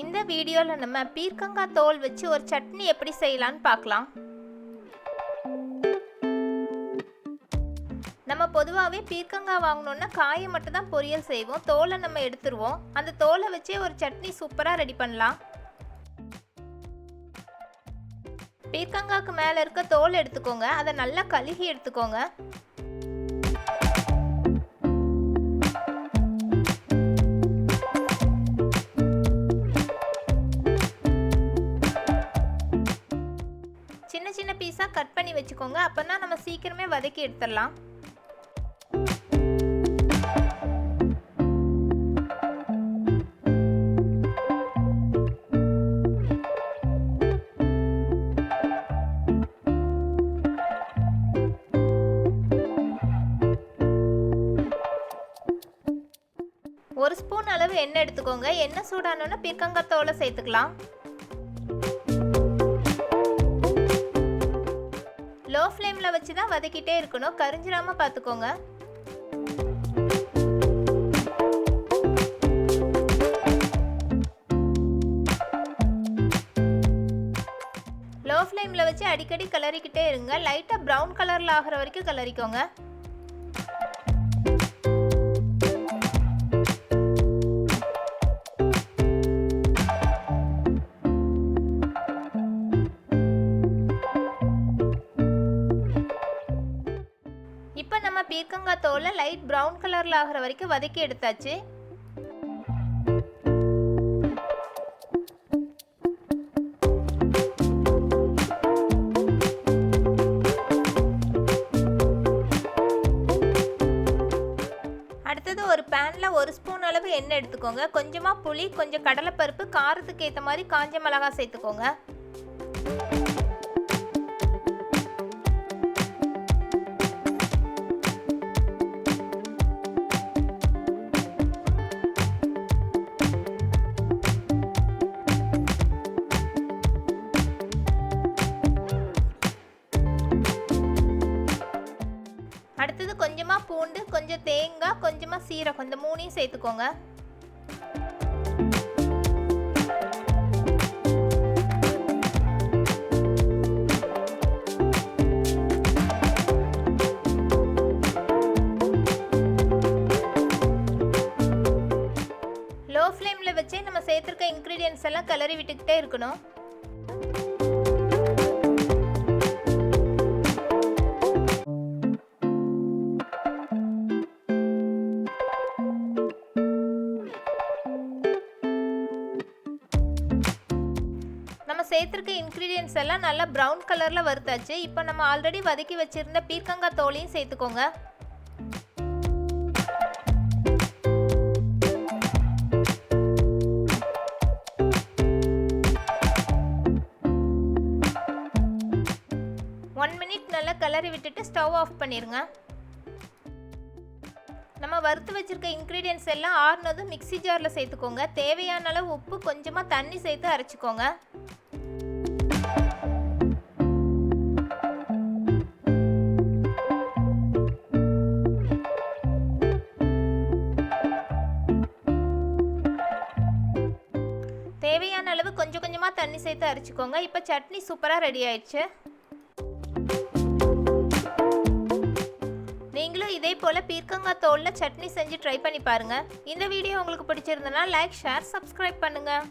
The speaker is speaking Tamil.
இந்த வீடியோவில் நம்ம பீர்க்கங்காய் தோல் வச்சு ஒரு சட்னி எப்படி செய்யலான்னு பார்க்கலாம். நம்ம பொதுவாகவே பீர்க்கங்காய் வாங்கினோன்னா காயை மட்டும் தான் பொரியல் செய்வோம், தோலை நம்ம எடுத்துருவோம். அந்த தோலை வச்சே ஒரு சட்னி சூப்பராக ரெடி பண்ணலாம். பீர்க்கங்காய்க்கு மேலே இருக்க தோல் எடுத்துக்கோங்க, அதை நல்லா கழுகி எடுத்துக்கோங்க. சின்ன சின்ன பீஸாக கட் பண்ணி வச்சுக்கோங்க, அப்போ தான் நம்ம சீக்கிரமே வதக்கி எடுத்துடலாம். ஒரு ஸ்பூன் அளவு எண்ணெய் எடுத்துக்கோங்க. எண்ணெய் சூடானோன்னா பீர்க்கங்காய் தோலை சேர்த்துக்கலாம். லோ ஃப்ளேமில் வச்சு தான் வதக்கிட்டே இருக்கணும், கரிஞ்சிடாமல் பார்த்துக்கோங்க. லோ ஃப்ளேமில் வச்சு அடிக்கடி கிளறிக்கிட்டே இருங்க. லைட்டாக ப்ரௌன் கலரில் ஆகிற வரைக்கும் கிளறிக்கோங்க. இப்போ நம்ம பீர்க்கங்காய் தோலை லைட் ப்ரௌன் கலரில் ஆகிற வரைக்கும் வதக்கி எடுத்தாச்சு. அடுத்தது ஒரு பேனில் ஒரு ஸ்பூன் அளவு எண்ணெய் எடுத்துக்கோங்க. கொஞ்சமாக புளி, கொஞ்சம் கடலைப்பருப்பு, காரத்துக்கு ஏற்ற மாதிரி காஞ்ச மிளகாய் சேர்த்துக்கோங்க. அடுத்தது கொஞ்சமாக பூண்டு, கொஞ்சம் தேங்காய், கொஞ்சமாக சீரகம், இந்த மூணையும் சேர்த்துக்கோங்க. லோ ஃப்ளேமில் வச்சே நம்ம சேர்த்துருக்க இன்க்ரீடியன்ஸ் எல்லாம் கிளறி விட்டுக்கிட்டே இருக்கணும். நம்ம சேர்த்துருக்க இன்க்ரீடியன்ஸ் எல்லாம் நல்லா ப்ரௌன் கலரில் வறுத்தாச்சு. இப்போ நம்ம ஆல்ரெடி வதக்கி வச்சுருந்த பீர்க்கங்காய் தோலையும் சேர்த்துக்கோங்க. ஒன் மினிட் நல்லா கிளறி விட்டுட்டு ஸ்டவ் ஆஃப் பண்ணிடுங்க. நம்ம வறுத்து வச்சுருக்க இன்க்ரீடியன்ஸ் எல்லாம் ஆறுனதும் மிக்ஸி ஜாரில் சேர்த்துக்கோங்க. தேவையான அளவு உப்பு, கொஞ்சமாக தண்ணி சேர்த்து அரைச்சிக்கோங்க. தேவையான அளவு கொஞ்சம் கொஞ்சமாக தண்ணி சேர்த்து அரைச்சிக்கோங்க. இப்போ சட்னி சூப்பராக ரெடி ஆயிடுச்சு. நீங்களும் இதே போல் பீர்க்கங்காய் தோலில் சட்னி செஞ்சு ட்ரை பண்ணி பாருங்கள். இந்த வீடியோ உங்களுக்கு பிடிச்சிருந்தனா லைக், ஷேர், சப்ஸ்கிரைப் பண்ணுங்கள்.